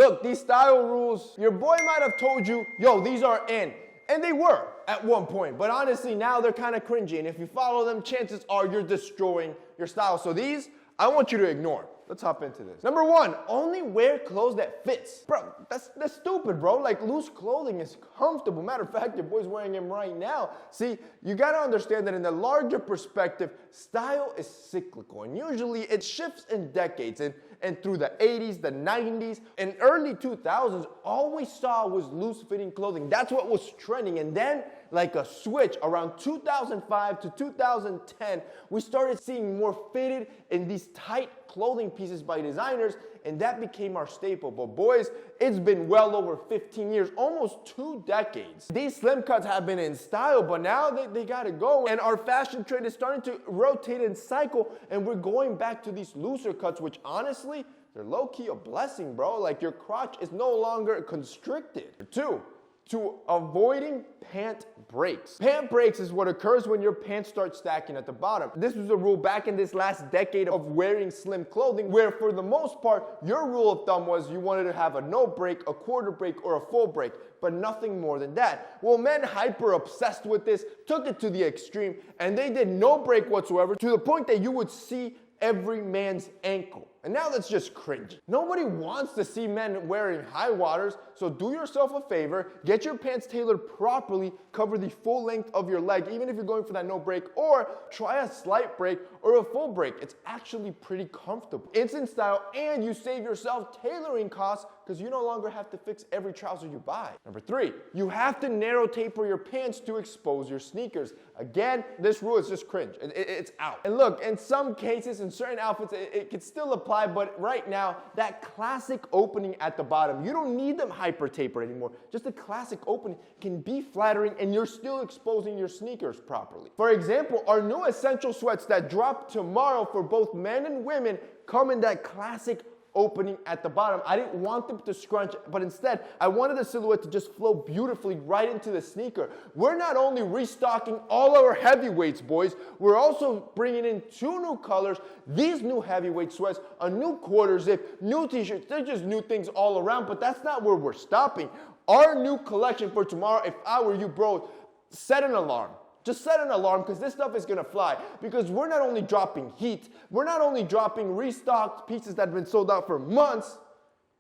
Look, these style rules, your boy might have told you, yo, these are in. And they were at one point. But honestly, now they're kind of cringy. And if you follow them, chances are you're destroying your style. So these, I want you to ignore. Let's hop into this. Number one, only wear clothes that fits. Bro, that's stupid, bro. Like, loose clothing is comfortable. Matter of fact, your boy's wearing them right now. See, you gotta understand that in the larger perspective, style is cyclical. And usually it shifts in decades. And through the 80s, the 90s, and early 2000s, all we saw was loose-fitting clothing. That's what was trending. And then, like a switch, around 2005 to 2010, we started seeing more fitted in these tight clothing pieces by designers, and that became our staple. But boys, it's been well over 15 years, almost 2 decades. These slim cuts have been in style, but now they gotta go. And our fashion trend is starting to rotate and cycle, and we're going back to these looser cuts, which honestly, they're low-key a blessing, bro. Like, your crotch is no longer constricted. 2, to avoiding pant breaks. Pant breaks is what occurs when your pants start stacking at the bottom. This was a rule back in this last decade of wearing slim clothing, where for the most part, your rule of thumb was you wanted to have a no break, a quarter break, or a full break, but nothing more than that. Well, men hyper obsessed with this, took it to the extreme, and they did no break whatsoever, to the point that you would see every man's ankle. And now that's just cringe. Nobody wants to see men wearing high waters, so do yourself a favor, get your pants tailored properly, cover the full length of your leg, even if you're going for that no break, or try a slight break or a full break. It's actually pretty comfortable. It's in style, and you save yourself tailoring costs because you no longer have to fix every trouser you buy. Number 3, you have to narrow taper your pants to expose your sneakers. Again, this rule is just cringe. It's out. And look, in some cases, in certain outfits, it can still apply, but right now, that classic opening at the bottom, you don't need them hyper tapered anymore. Just a classic opening can be flattering, and you're still exposing your sneakers properly. For example, our new essential sweats that drop tomorrow for both men and women come in that classic opening at the bottom. I didn't want them to scrunch, but instead, I wanted the silhouette to just flow beautifully right into the sneaker. We're not only restocking all our heavyweights, boys, we're also bringing in 2 new colors, these new heavyweight sweats, a new quarter zip, new t-shirts. They're just new things all around, but that's not where we're stopping. Our new collection for tomorrow, if I were you, bro, set an alarm. Just set an alarm, because this stuff is gonna fly. Because we're not only dropping heat, we're not only dropping restocked pieces that have been sold out for months,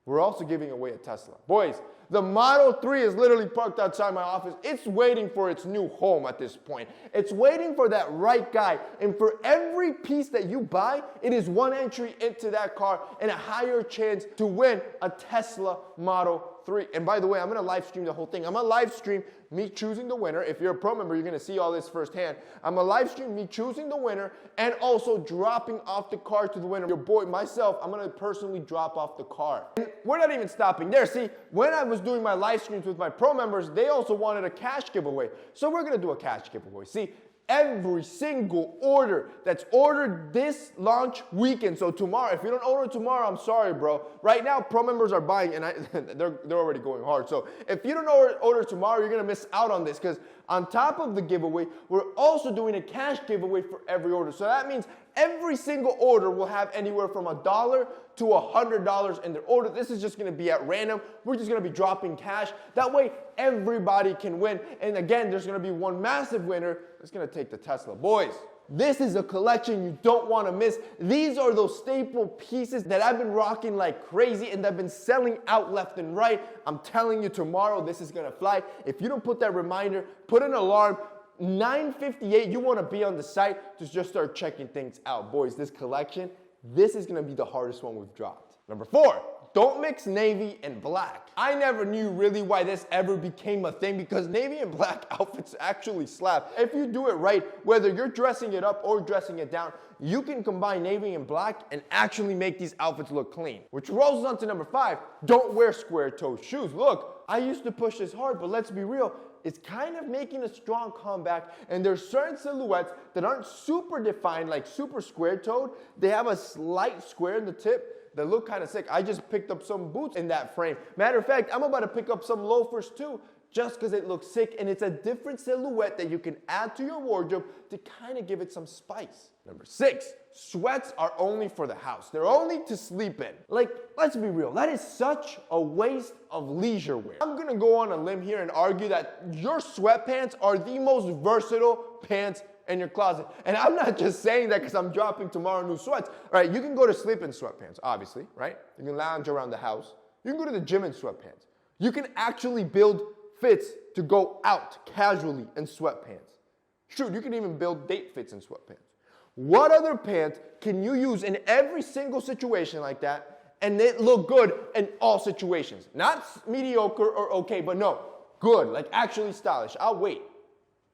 we're also giving away a Tesla. Boys, the Model 3 is literally parked outside my office. It's waiting for its new home at this point. It's waiting for that right guy. And for every piece that you buy, it is 1 entry into that car and a higher chance to win a Tesla Model 3. And by the way, I'm going to live stream the whole thing. I'm going to live stream me choosing the winner. If you're a pro member, you're going to see all this firsthand. I'm going to live stream me choosing the winner and also dropping off the car to the winner. Your boy, myself, I'm going to personally drop off the car. And we're not even stopping there. See, when I was doing my live streams with my pro members, they also wanted a cash giveaway. So we're going to do a cash giveaway. See, every single order that's ordered this launch weekend, so tomorrow, if you don't order tomorrow, I'm sorry, bro. Right now, pro members are buying, and they're already going hard. So if you don't order tomorrow, you're gonna miss out on this, because on top of the giveaway, we're also doing a cash giveaway for every order. So that means every single order will have anywhere from $1 to $100 in their order. This is just going to be at random. We're just going to be dropping cash. That way, everybody can win. And again, there's going to be one massive winner that's going to take the Tesla. Boys, this is a collection you don't want to miss. These are those staple pieces that I've been rocking like crazy and that have been selling out left and right. I'm telling you, tomorrow, this is going to fly. If you don't put that reminder, put an alarm. 9:58, you want to be on the site to just start checking things out. Boys, this collection, this is going to be the hardest one we've dropped. Number 4, don't mix navy and black. I never knew really why this ever became a thing, because navy and black outfits actually slap. If you do it right, whether you're dressing it up or dressing it down, you can combine navy and black and actually make these outfits look clean. Which rolls on to number 5, don't wear square-toed shoes. Look, I used to push this hard, but let's be real, it's kind of making a strong comeback, and there's certain silhouettes that aren't super defined, like super square-toed. They have a slight square in the tip that look kind of sick. I just picked up some boots in that frame. Matter of fact, I'm about to pick up some loafers too, just because it looks sick, and it's a different silhouette that you can add to your wardrobe to kind of give it some spice. Number 6, sweats are only for the house. They're only to sleep in. Like, let's be real, that is such a waste of leisure wear. I'm gonna go on a limb here and argue that your sweatpants are the most versatile pants in your closet. And I'm not just saying that because I'm dropping tomorrow new sweats. All right, you can go to sleep in sweatpants, obviously, right? You can lounge around the house. You can go to the gym in sweatpants. You can actually build fits to go out casually in sweatpants. Shoot, you can even build date fits in sweatpants. What other pant can you use in every single situation like that and it look good in all situations? Not mediocre or okay, but no, good, like actually stylish. I'll wait.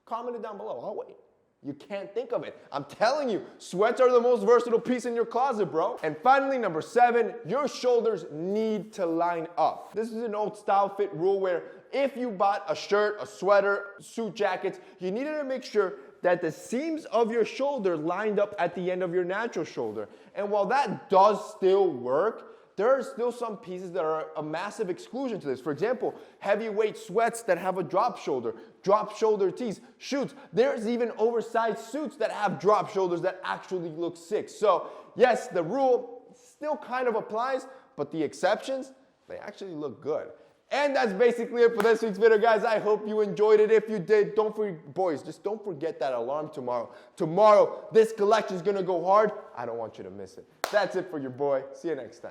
Comment it down below, I'll wait. You can't think of it. I'm telling you, sweats are the most versatile piece in your closet, bro. And finally, number 7, your shoulders need to line up. This is an old style fit rule where if you bought a shirt, a sweater, suit jackets, you needed to make sure that the seams of your shoulder lined up at the end of your natural shoulder. And while that does still work, there are still some pieces that are a massive exclusion to this. For example, heavyweight sweats that have a drop shoulder tees, shoots. There's even oversized suits that have drop shoulders that actually look sick. So yes, the rule still kind of applies, but the exceptions, they actually look good. And that's basically it for this week's video, guys. I hope you enjoyed it. If you did, boys, just don't forget that alarm tomorrow. Tomorrow, this collection is gonna go hard. I don't want you to miss it. That's it for your boy. See you next time.